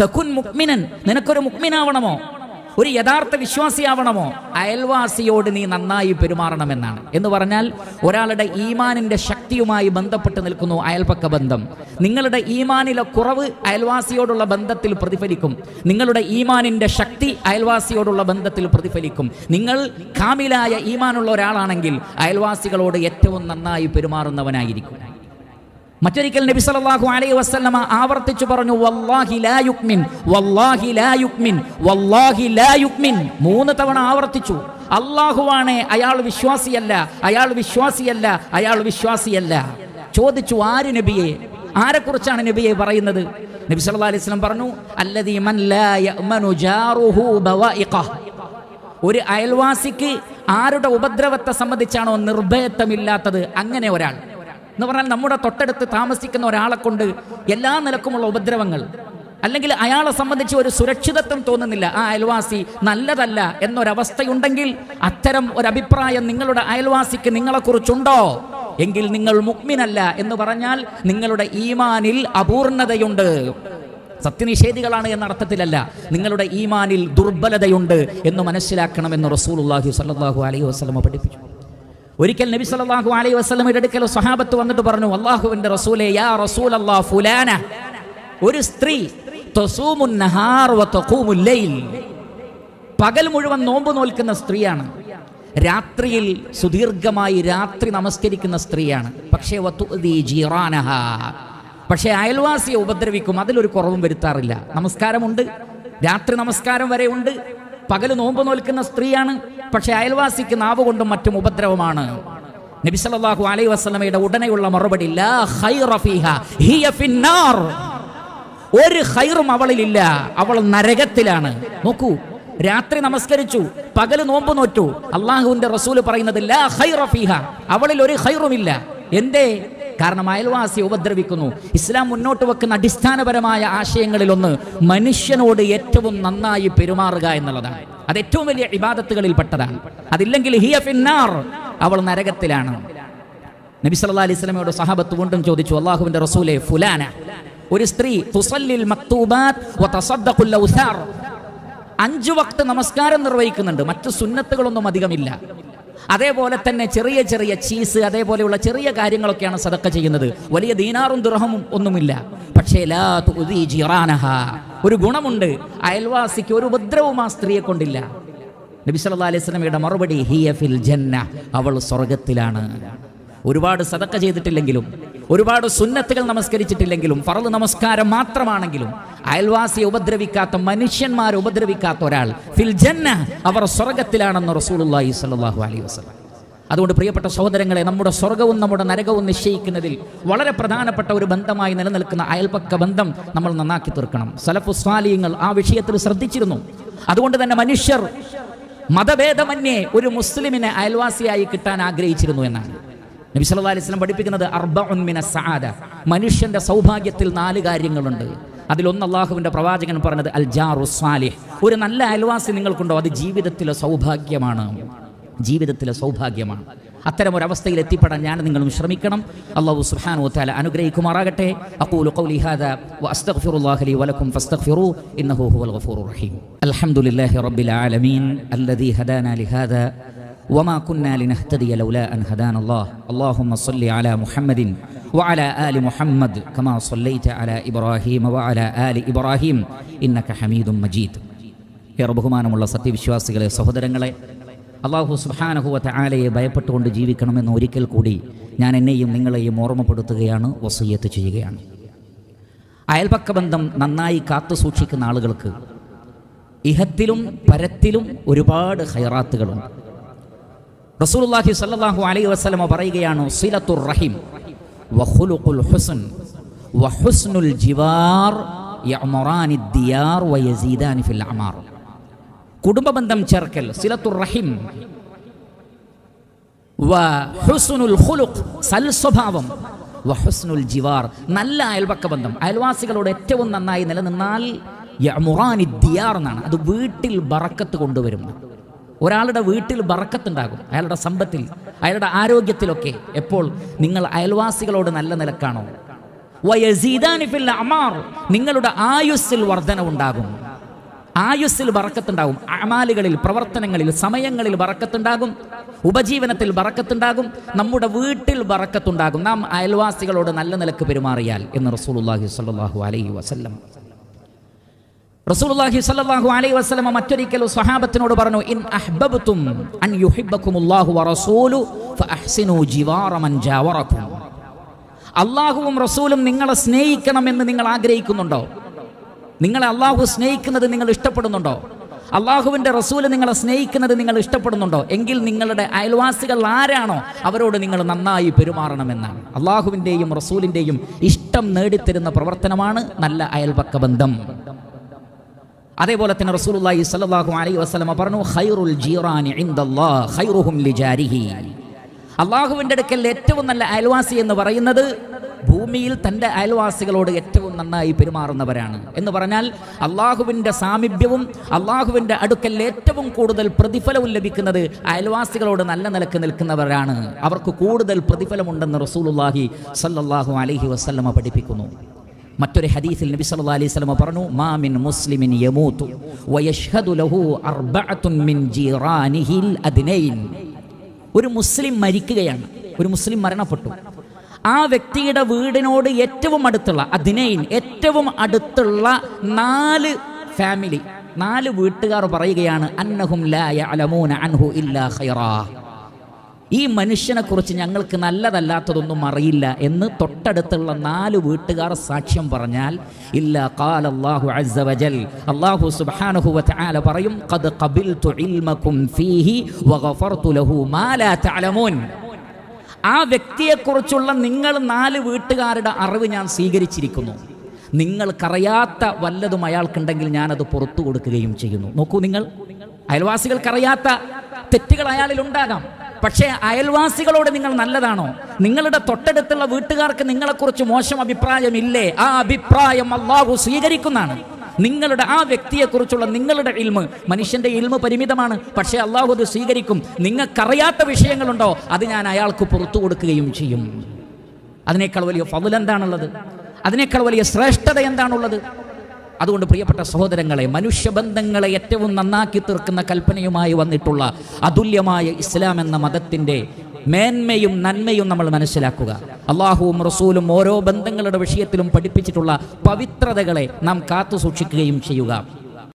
തകുൻ മുഅ്മിനൻ, നിനക്കൊരു മുഅ്മിനാവണമോ, ഒരു യഥാർത്ഥ വിശ്വാസിയാവണമോ, അയൽവാസിയോട് നീ നന്നായി പെരുമാറണമെന്നാണ്. എന്ന് പറഞ്ഞാൽ ഒരാളുടെ ഈമാനിന്റെ ശക്തിയുമായി ബന്ധപ്പെട്ട് നിൽക്കുന്നു അയൽപക്ക ബന്ധം. നിങ്ങളുടെ ഈമാനിലെ കുറവ് അയൽവാസിയോടുള്ള ബന്ധത്തിൽ പ്രതിഫലിക്കും. നിങ്ങളുടെ ഈമാനിന്റെ ശക്തി അയൽവാസിയോടുള്ള ബന്ധത്തിൽ പ്രതിഫലിക്കും. നിങ്ങൾ കാമിലായ ഈമാനുള്ള ഒരാളാണെങ്കിൽ അയൽവാസികളോട് ഏറ്റവും നന്നായി പെരുമാറുന്നവനായിരിക്കും. മറ്റൊരിക്കൽ നബി സല്ലല്ലാഹു അലൈഹി വസല്ലമ ആവർത്തിച്ചു പറഞ്ഞു, വല്ലാഹി ലാ യുക്മിൻ, വല്ലാഹി ലാ യുക്മിൻ, വല്ലാഹി ലാ യുക്മിൻ. 3 തവണ ആവർത്തിച്ചു. അല്ലാഹുവാണ്, അയാൾ വിശ്വാസിയല്ല, അയാൾ വിശ്വാസിയല്ല, അയാൾ വിശ്വാസിയല്ല. ചോദിച്ചു, ആര് നബിയെ, ആരെക്കുറിച്ചാണ് നബിയെ പറയുന്നത്? നബി സല്ലല്ലാഹു അലൈഹി വസല്ലം പറഞ്ഞു, അല്ലദീ മൻ ലാ യഅ്മനു ജാറുഹു ബവായിഖഹ്. ഒരു അയൽവാസിക്ക് ആരുടെ ഉപദ്രവത്തെ സംബന്ധിച്ചാണോ നിർഭയത്വമില്ലാത്തത്, അങ്ങനെ ഒരാൾ. എന്ന് പറഞ്ഞാൽ നമ്മുടെ തൊട്ടടുത്ത് താമസിക്കുന്ന ഒരാളെ കൊണ്ട് എല്ലാ നിലക്കുമുള്ള ഉപദ്രവങ്ങൾ, അല്ലെങ്കിൽ അയാളെ സംബന്ധിച്ച് ഒരു സുരക്ഷിതത്വം തോന്നുന്നില്ല, ആ അയൽവാസി നല്ലതല്ല എന്നൊരവസ്ഥയുണ്ടെങ്കിൽ, അത്തരം ഒരു അഭിപ്രായം നിങ്ങളുടെ അയൽവാസിക്ക് നിങ്ങളെക്കുറിച്ചുണ്ടോ എങ്കിൽ നിങ്ങൾ മുഅ്മിനല്ല. എന്ന് പറഞ്ഞാൽ നിങ്ങളുടെ ഈമാനിൽ അപൂർണതയുണ്ട്. സത്യനിഷേധികളാണ് എന്ന അർത്ഥത്തിലല്ല, നിങ്ങളുടെ ഈമാനിൽ ദുർബലതയുണ്ട് എന്ന് മനസ്സിലാക്കണമെന്ന് റസൂലുള്ളാഹി സ്വല്ലല്ലാഹു അലൈഹി വസല്ലം പഠിപ്പിച്ചു. ഒരിക്കൽ നബി സല്ലല്ലാഹു അലൈഹി വസല്ലമയുടെ അടുക്കൽ സ്വഹാബത്ത് വന്നിട്ട് പറഞ്ഞു, അല്ലാഹുവിന്റെ റസൂലേ, യാ റസൂലല്ലാഹ്, ഫുലാന, ഒരു സ്ത്രീ തസൂമുൻ നഹാർ വ തഖൂമുൽ ലൈൽ, പകൽ മുഴുവൻ നോമ്പ് നോൽക്കുന്ന സ്ത്രീയാണ്, രാത്രിയിൽ സുദീർഘമായി രാത്രി നമസ്കരിക്കുന്ന സ്ത്രീയാണ്. പക്ഷേ വതുദി ജീറാനഹ, പക്ഷേ അയൽവാസിയെ ഉപദ്രവിക്കും, അതിലൊരു കുറവും വരുത്താറില്ല. നമസ്കാരമുണ്ട്, രാത്രി നമസ്കാരം വരെ ഉണ്ട്, പകല് നോമ്പ് നോൽക്കുന്ന സ്ത്രീയാണ്, പക്ഷെ അയൽവാസിക്ക് നാവ് കൊണ്ടും മറ്റും ഉപദ്രവമാണ്. നബി സല്ലല്ലാഹു അലൈഹി വസല്ലമയുടെ ഉടനെയുള്ള മറുപടി, ലാ ഖൈറ ഫീഹാ ഹിയ ഫിന്നാർ, ഒരു ഖൈറും അവളിലില്ല, അവൾ നരകത്തിലാണ്. നോക്കൂ, രാത്രി നമസ്കരിച്ചു, പകല് നോമ്പ് നോറ്റു, അല്ലാഹുവിന്റെ റസൂൽ പറയുന്നത് ലാ ഖൈറ ഫീഹാ, അവളിൽ ഒരു ഖൈറുമില്ല. എന്തേ? കാരണം അയൽവാസി ഉപദ്രവിക്കുന്നു. ഇസ്ലാം മുന്നോട്ട് വെക്കുന്ന അടിസ്ഥാനപരമായ ആശയങ്ങളിലൊന്ന് മനുഷ്യനോട് ഏറ്റവും നന്നായി പെരുമാറുക എന്നുള്ളതാണ്. അത് ഏറ്റവും വലിയ ഇബാദത്തുകളിൽ പെട്ടതാണ്. അതില്ലെങ്കിൽ ഹിയ ഫിന്നാർ, അവൾ നരകത്തിലാണ്. നബി സല്ലല്ലാഹു അലൈഹി വസല്ലമയോട് സഹാബത്ത് വീണ്ടും ചോദിച്ചു, അല്ലാഹുവിന്റെ റസൂലേ, ഫുലാന, ഒരു സ്ത്രീ തുസല്ലിൽ മക്തൂബാത്ത് വ തസദ്ദഖുൽ ഔസാർ, 5 വക്ത് നമസ്കാരം നിർവഹിക്കുന്നുണ്ട്, മറ്റു സുന്നത്തുകളൊന്നും അധികമില്ല. അതേപോലെ തന്നെ ചെറിയ ചെറിയ ചീസ്, അതേപോലെയുള്ള ചെറിയ കാര്യങ്ങളൊക്കെയാണ് സദഖ ചെയ്യുന്നത്. വലിയ ദീനാറും ദിർഹമും ഒന്നുമില്ല. പക്ഷേ ലാ തുദി ജിറാനഹ, ഒരു ഗുണമുണ്ട്, അയൽവാസിക്ക് ഒരു ഉപദ്രവവും ആ സ്ത്രീയെ കൊണ്ടില്ല. നബി സല്ലല്ലാഹു അലൈഹി വസല്ലമയുടെ മറുപടി, ഹിയ ഫിൽ ജന്ന, അവൾ സ്വർഗ്ഗത്തിലാണ്. ഒരുപാട് സദഖ ചെയ്തിട്ടില്ലെങ്കിലും, ഒരുപാട് സുന്നത്തുകൾ നമസ്കരിച്ചിട്ടില്ലെങ്കിലും, ഫർള് നമസ്കാരം മാത്രമാണെങ്കിലും അയൽവാസിയെ ഉപദ്രവിക്കാത്ത, മനുഷ്യന്മാരെ ഉപദ്രവിക്കാത്ത ഒരാൾ ഫിൽ ജന്ന, അവർ സ്വർഗ്ഗത്തിലാണെന്ന് റസൂലുള്ളാഹി സ്വല്ലല്ലാഹു അലൈഹി വസല്ലം. അതുകൊണ്ട് പ്രിയപ്പെട്ട സഹോദരങ്ങളെ, നമ്മുടെ സ്വർഗവും നമ്മുടെ നരകവും നിശ്ചയിക്കുന്നതിൽ വളരെ പ്രധാനപ്പെട്ട ഒരു ബന്ധമായി നിലനിൽക്കുന്ന അയൽപക്ക ബന്ധം നമ്മൾ നന്നാക്കി തീർക്കണം. സലഫു സ്വാലിഹീങ്ങൾ ആ വിഷയത്തിൽ ശ്രദ്ധിച്ചിരുന്നു. അതുകൊണ്ട് തന്നെ മനുഷ്യർ മതഭേദമന്യേ ഒരു മുസ്ലിമിനെ അയൽവാസിയായി കിട്ടാൻ ആഗ്രഹിച്ചിരുന്നു എന്നാണ് നബി സല്ലല്ലാഹു അലൈഹി വസല്ലം പഠിപ്പിക്കുന്നത്. അർബഉൻ മിനസ് സആദ, മനുഷ്യന്റെ സൗഭാഗ്യത്തിൽ 4 കാര്യങ്ങളുണ്ട്. അതിലൊന്ന് അള്ളാഹുവിന്റെ പ്രവാചകൻ പറഞ്ഞത് അൽ ജാറു സ്വാലിഹ്, ഒരു നല്ല അയൽവാസി നിങ്ങൾക്കുണ്ടോ, അത് ജീവിതത്തിലെ സൗഭാഗ്യമാണ്, ജീവിതത്തിലെ സൗഭാഗ്യമാണ്. അത്തരം ഒരു അവസ്ഥയിൽ എത്തിപ്പെടാൻ ഞാൻ നിങ്ങളും ശ്രമിക്കണം. അല്ലാഹു സുബ്ഹാനഹു വ തആല അനുഗ്രഹിക്കുമാറാകട്ടെ. അഖൂലു ഖൗലി ഹാദാ വ അസ്തഗ്ഫിറുല്ലാഹ ലി വലക്കും ഫസ്തഗ്ഫിറൂ ഇന്നഹു ഹുവൽ ഗഫൂറുർ റഹീം. അൽഹംദുലില്ലാഹി റബ്ബിൽ ആലമീൻ അല്ലദീ ഹദാനാ ലിഹാദാ وما كنا لنهتدي لولا أن هدانا الله. اللهم صل على محمد وعلى آل محمد كما صليت على إبراهيم وعلى آل إبراهيم إنك حميد مجيد. يا ബഹുമാനമുള്ള സത്യവിശ്വാസികളെ, സഹോദരങ്ങളെ, അല്ലാഹു സുബ്ഹാനഹു വ തആലയെ ഭയപ്പെട്ടുകൊണ്ട് ജീവിക്കണമെന്ന് ഒരിക്കൽ കൂടി ഞാൻ എന്നെയും നിങ്ങളെയും ഓർമ്മപ്പെടുത്തുകയാണ്, വസിയ്യത്ത് ചെയ്യുകയാണ്. അയൽപക്ക ബന്ധം നന്നായി കാത്തു സൂക്ഷിക്കുന്ന ആളുകൾക്ക് ഇഹത്തിലും പരത്തിലും ഒരുപാട് ഖൈറാത്തുകളുണ്ട്. റസൂലുള്ളാഹി സ്വല്ലല്ലാഹു അലൈഹി വസല്ലം പറയുകയാണ്, സിലത്തുർ റഹിം വഖുലുഖുൽ ഹുസ്ൻ വഹുസ്നുൽ ജിവാർ യഅമറാനി ദിയാർ വയസീദാനി ഫിൽ അമാർ. കുടുംബബന്ധം ചേർക്കൽ, സിലത്തുർ റഹിം, വഹുസ്നുൽ ഖുലുഖ്, സൽ സ്വഭാവം, വഹുസ്നുൽ ജിവാർ, നല്ല അയൽപക്ക ബന്ധം. അയൽവാസികളോട് ഏറ്റവും നന്നായി നിലനിന്നാൽ യഅമറാനി ദിയാർ എന്നാണ്, അത് വീട്ടിൽ ബറക്കത്ത് കൊണ്ടുവരും. ഒരാളുടെ വീട്ടിൽ ബറക്കത്തുണ്ടാകും, അയാളുടെ സമ്പത്തിൽ, അയാളുടെ ആരോഗ്യത്തിലൊക്കെ. എപ്പോൾ നിങ്ങൾ അയൽവാസികളോട് നല്ല നിലക്കാണോ, വയസീദാനി ഫിൽ അഅ്മാർ, നിങ്ങളുടെ ആയുസ്സിൽ വർധനവുണ്ടാകും. ആയുസ്സിൽ ബറക്കത്തുണ്ടാകും. അമാലുകളിൽ, പ്രവർത്തനങ്ങളിൽ, സമയങ്ങളിൽ ബറക്കത്തുണ്ടാകും. ഉപജീവനത്തിൽ ബറക്കത്തുണ്ടാകും. നമ്മുടെ വീട്ടിൽ ബറക്കത്തുണ്ടാകും നാം അയൽവാസികളോട് നല്ല നിലക്ക് പെരുമാറിയാൽ എന്ന് റസൂലുള്ളാഹി സ്വല്ലല്ലാഹു അലൈഹി വസല്ലം. റസൂലുള്ളാഹി സ്വല്ലല്ലാഹു അലൈഹി വസല്ലം മറ്റൊരിക്കൽ സ്വഹാബത്തിനോട് പറഞ്ഞു, ഇൻ അഹ്ബബ്തും അൻ യുഹിബ്ബകുമുല്ലാഹു വറസൂലു ഫഅഹ്സിനു ജിവാറ മൻ ജാവറകും. അല്ലാഹുവും റസൂലും നിങ്ങളെ സ്നേഹിക്കണമെന്ന് നിങ്ങൾ ആഗ്രഹിക്കുന്നുണ്ടോ? നിങ്ങളെ അള്ളാഹു സ്നേഹിക്കുന്നത് നിങ്ങൾ ഇഷ്ടപ്പെടുന്നുണ്ടോ? അള്ളാഹുവിൻ്റെ റസൂല് നിങ്ങളെ സ്നേഹിക്കുന്നത് നിങ്ങൾ ഇഷ്ടപ്പെടുന്നുണ്ടോ? എങ്കിൽ നിങ്ങളുടെ അയൽവാസികൾ ആരാണോ അവരോട് നിങ്ങൾ നന്നായി പെരുമാറണമെന്നാണ്. അള്ളാഹുവിൻ്റെയും റസൂലിൻ്റെയും ഇഷ്ടം നേടിത്തരുന്ന പ്രവർത്തനമാണ് നല്ല അയൽപക്ക ബന്ധം. അതേപോലെ തന്നെ റസൂലുള്ളാഹി സ്വല്ലല്ലാഹു അലൈഹി വസല്ലം പറഞ്ഞു, ഖൈറുൽ ജീറാനി ഇൻദല്ലാഹ് ഖൈറുഹും ലിജാരിഹി. അള്ളാഹുവിൻ്റെ അടുക്കൽ ഏറ്റവും നല്ല അയൽവാസി എന്ന് പറയുന്നത് ഭൂമിയിൽ തൻ്റെ അയൽവാസികളോട് ഏറ്റവും നന്നായി പെരുമാറുന്നവരാണ് എന്ന് പറഞ്ഞാൽ അള്ളാഹുവിൻ്റെ സാമീപ്യവും അള്ളാഹുവിൻ്റെ അടുക്കൽ ഏറ്റവും കൂടുതൽ പ്രതിഫലവും ലഭിക്കുന്നത് അയൽവാസികളോട് നല്ല നിലക്ക് നിൽക്കുന്നവരാണ്. അവർക്ക് കൂടുതൽ പ്രതിഫലമുണ്ടെന്ന് റസൂലുള്ളാഹി സ്വല്ലല്ലാഹു അലൈഹി വസല്ലമ പഠിപ്പിക്കുന്നു. മറ്റൊരു ഹദീസിൽ നബി സല്ലല്ലാഹു അലൈഹി വസല്ലം പറഞ്ഞു, മാ മിൻ മുസ്ലിമിൻ യമൂതു വയശ്ഹദു ലഹു അർബഅത്തുൻ മിൻ ജീറാനിഹിൽ അദ്നൈൻ. ഒരു മുസ്ലിം മരിക്കുകയാണ്, ഒരു മുസ്ലിം മരണപ്പെട്ടു. ആ വ്യക്തിയുടെ വീടിനോട് ഏറ്റവും അടുത്തുള്ള അദ്നൈൻ, ഏറ്റവും അടുത്തുള്ള 4 ഫാമിലി, 4 വീട്ടുകാർ പറയുകയാണ്, അന്നഹും ലാ യഅലമൂന അൻഹു ഇല്ലാ ഖൈറാ. ഈ മനുഷ്യനെ കുറിച്ച് ഞങ്ങൾക്ക് നല്ലതല്ലാത്തതൊന്നും അറിയില്ല എന്ന് തൊട്ടടുത്തുള്ള 4 വീട്ടുകാർ സാക്ഷ്യം പറഞ്ഞാൽ, ഇല്ലാ ഖാല അല്ലാഹു അസ്സ വജൽ, അല്ലാഹു സുബ്ഹാനഹു വതആല പറയും, ഖദ് ഖബിൽതു ഇൽമകും ഫീഹി വഗഫർതു ലഹു മാ ലാ തഅലമൂൻ. ആ വ്യക്തിയെക്കുറിച്ചുള്ള നിങ്ങൾ 4 വീട്ടുകാരുടെ അറിവ് ഞാൻ സ്വീകരിച്ചിരിക്കുന്നു. നിങ്ങൾക്കറിയാത്ത വല്ലതും അയാൾക്കുണ്ടെങ്കിൽ ഞാനത് പുറത്തു കൊടുക്കുകയും ചെയ്യുന്നു. നോക്കൂ, നിങ്ങൾ അയൽവാസികൾക്കറിയാത്ത തെറ്റുകൾ അയാളിൽ ഉണ്ടാകാം. പക്ഷേ അയൽവാസികളോട് നിങ്ങൾ നല്ലതാണോ? നിങ്ങളുടെ തൊട്ടടുത്തുള്ള വീട്ടുകാർക്ക് നിങ്ങളെക്കുറിച്ച് മോശം അഭിപ്രായമില്ലേ? ആ അഭിപ്രായം അല്ലാഹു സ്വീകരിക്കുന്നതാണ്. നിങ്ങളുടെ ആ വ്യക്തിയെക്കുറിച്ചുള്ള നിങ്ങളുടെ ഇൽമ്, മനുഷ്യൻ്റെ ഇൽമ് പരിമിതമാണ്, പക്ഷേ അള്ളാഹു അത് സ്വീകരിക്കും. നിങ്ങൾക്കറിയാത്ത വിഷയങ്ങളുണ്ടോ, അത് ഞാൻ അയാൾക്ക് പുറത്തു കൊടുക്കുകയും ചെയ്യും. അതിനേക്കാൾ വലിയ ഫضൽ എന്താണുള്ളത്? അതിനേക്കാൾ വലിയ ശ്രേഷ്ഠത എന്താണുള്ളത്? അതുകൊണ്ട് പ്രിയപ്പെട്ട സഹോദരങ്ങളെ, മനുഷ്യബന്ധങ്ങളെ ഏറ്റവും നന്നാക്കി തീർക്കുന്ന കൽപ്പനയുമായി വന്നിട്ടുള്ള അതുല്യമായ ഇസ്ലാം എന്ന മതത്തിൻ്റെ മേന്മയും നന്മയും നമ്മൾ മനസ്സിലാക്കുക. അള്ളാഹുവും റസൂലും ഓരോ ബന്ധങ്ങളുടെ വിഷയത്തിലും പഠിപ്പിച്ചിട്ടുള്ള പവിത്രതകളെ നാം കാത്തു സൂക്ഷിക്കുകയും ചെയ്യുക.